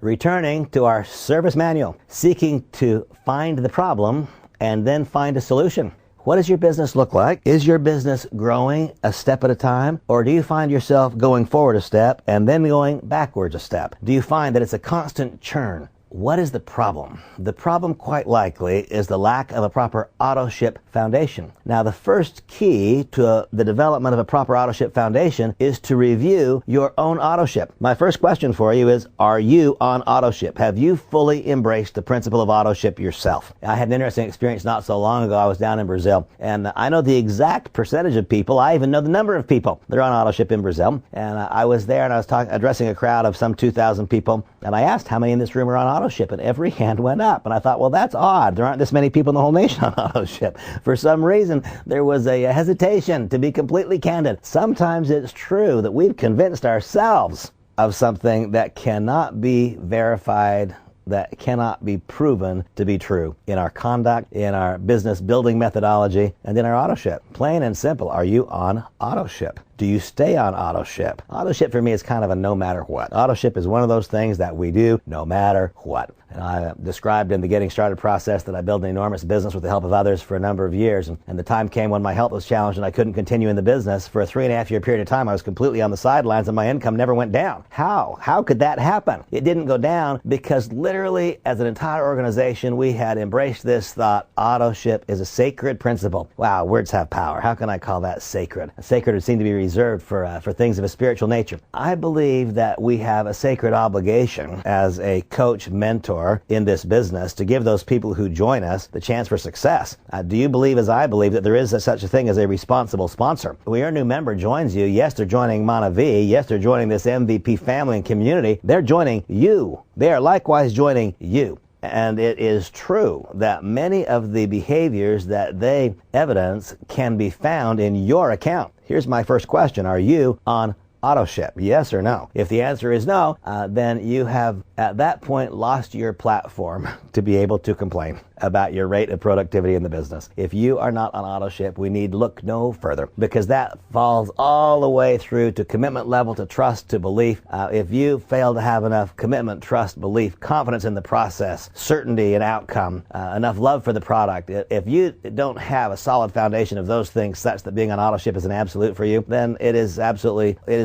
Returning to our service manual, seeking to find the problem and then find a solution. What does your business look like? Is your business growing a step at a time? Or do you find yourself going forward a step and then going backwards a step? Do you find that it's a constant churn? What is the problem? The problem, quite likely, is the lack of a proper auto-ship foundation. Now, the first key to the development of a proper auto-ship foundation is to review your own auto-ship. My first question for you is, are you on auto-ship? Have you fully embraced the principle of auto-ship yourself? I had an interesting experience not so long ago. I was down in Brazil, and I know the exact percentage of people. I even know the number of people that are on auto-ship in Brazil. And I was there, and I was addressing a crowd of some 2,000 people, and I asked how many in this room are on auto-ship, and every hand went up. And I thought, well, that's odd. There aren't this many people in the whole nation on auto-ship. For some reason, there was a hesitation, to be completely candid. Sometimes it's true that we've convinced ourselves of something that cannot be verified, that cannot be proven to be true in our conduct, in our business building methodology, and in our auto-ship. Plain and simple, are you on auto-ship? Do you stay on auto-ship? Auto-ship for me is kind of a no matter what. Auto-ship is one of those things that we do no matter what. And I described in the Getting Started process that I built an enormous business with the help of others for a number of years. And the time came when my health was challenged and I couldn't continue in the business. For a 3.5-year period of time, I was completely on the sidelines and my income never went down. How? How could that happen? It didn't go down because literally as an entire organization, we had embraced this thought, auto-ship is a sacred principle. Wow, words have power. How can I call that sacred? Sacred would seem to be reserved for things of a spiritual nature. I believe that we have a sacred obligation as a coach, mentor, in this business to give those people who join us the chance for success. Do you believe, as I believe, that there is such a thing as a responsible sponsor? When your new member joins you, yes, they're joining MonaVie, yes, they're joining this MVP family and community, they're joining you. They are likewise joining you. And it is true that many of the behaviors that they evidence can be found in your account. Here's my first question. Are you on auto-ship? Yes or no? If the answer is no, then you have at that point lost your platform to be able to complain about your rate of productivity in the business. If you are not on auto-ship, we need look no further, because that falls all the way through to commitment level, to trust, to belief. If you fail to have enough commitment, trust, belief, confidence in the process, certainty in outcome, enough love for the product, if you don't have a solid foundation of those things such that being on auto-ship is an absolute for you, then it is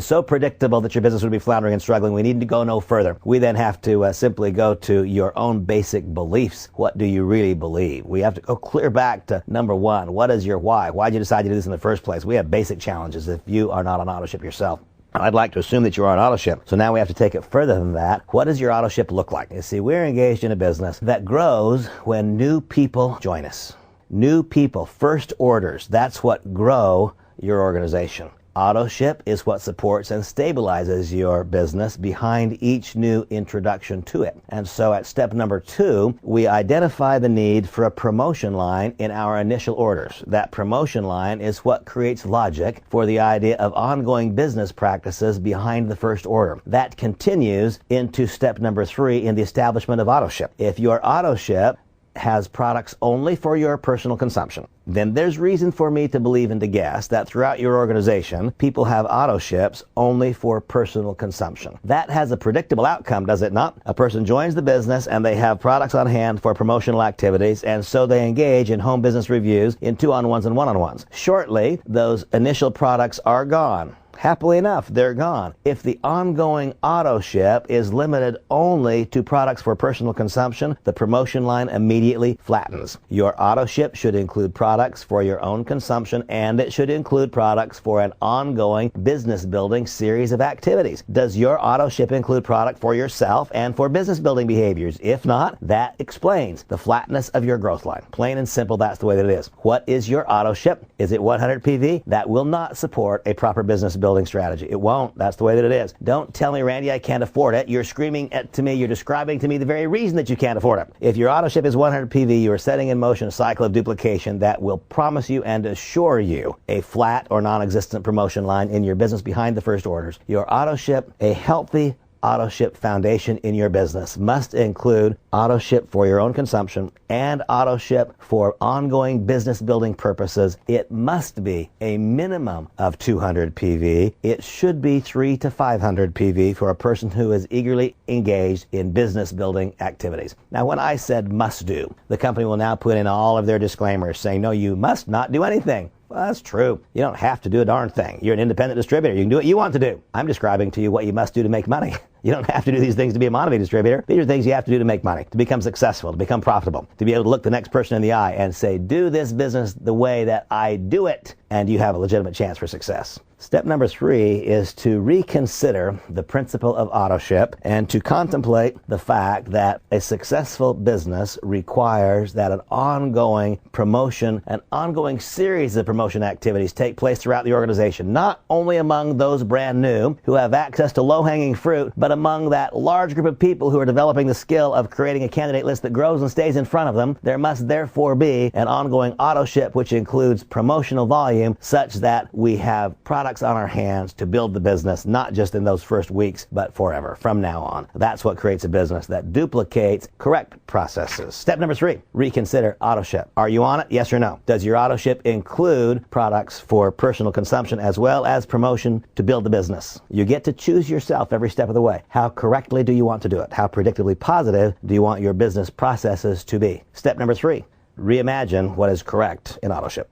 so predictable that your business would be floundering and struggling. We need to go no further. We then have to simply go to your own basic beliefs. What do you really believe? We have to go clear back to number one. What is your why? Why did you decide to do this in the first place? We have basic challenges if you are not on auto-ship yourself. I'd like to assume that you're on auto-ship. So now we have to take it further than that. What does your auto-ship look like? You see, we're engaged in a business that grows when new people join us. New people, first orders, that's what grow your organization. Auto-ship is what supports and stabilizes your business behind each new introduction to it. And so at step number 2, we identify the need for a promotion line in our initial orders. That promotion line is what creates logic for the idea of ongoing business practices behind the first order. That continues into step number 3 in the establishment of auto-ship. If your auto-ship has products only for your personal consumption, then there's reason for me to believe and to guess that throughout your organization, people have auto-ships only for personal consumption. That has a predictable outcome, does it not? A person joins the business and they have products on hand for promotional activities, and so they engage in home business reviews in 2-on-1s and 1-on-1s. Shortly, those initial products are gone. Happily enough, they're gone. If the ongoing auto-ship is limited only to products for personal consumption, the promotion line immediately flattens. Your auto-ship should include products for your own consumption, and it should include products for an ongoing business-building series of activities. Does your auto-ship include product for yourself and for business-building behaviors? If not, that explains the flatness of your growth line. Plain and simple, that's the way that it is. What is your auto-ship? Is it 100 PV? That will not support a proper business building strategy. It won't. That's the way that it is. Don't tell me, Randy, I can't afford it. You're screaming to me, you're describing to me the very reason that you can't afford it. If your auto-ship is 100 PV, you are setting in motion a cycle of duplication that will promise you and assure you a flat or non-existent promotion line in your business behind the first orders. Your auto-ship, a healthy auto ship foundation in your business must include auto ship for your own consumption and auto ship for ongoing business building purposes. It must be a minimum of 200 PV. It should be 300 to 500 PV for a person who is eagerly engaged in business building activities. Now, when I said must do, the company will now put in all of their disclaimers saying, no, you must not do anything. Well, that's true. You don't have to do a darn thing. You're an independent distributor. You can do what you want to do. I'm describing to you what you must do to make money. You don't have to do these things to be a MonaVie distributor. These are things you have to do to make money, to become successful, to become profitable, to be able to look the next person in the eye and say, do this business the way that I do it, and you have a legitimate chance for success. Step number 3 is to reconsider the principle of auto ship and to contemplate the fact that a successful business requires that an ongoing promotion, an ongoing series of promotion activities take place throughout the organization, not only among those brand new who have access to low-hanging fruit, but among that large group of people who are developing the skill of creating a candidate list that grows and stays in front of them. There must therefore be an ongoing auto ship which includes promotional volume such that we have products on our hands to build the business, not just in those first weeks, but forever from now on. That's what creates a business that duplicates correct processes. Step number 3, reconsider auto ship. Are you on it? Yes or no? Does your auto ship include products for personal consumption as well as promotion to build the business? You get to choose yourself every step of the way. How correctly do you want to do it? How predictably positive do you want your business processes to be? Step number 3, reimagine what is correct in auto ship.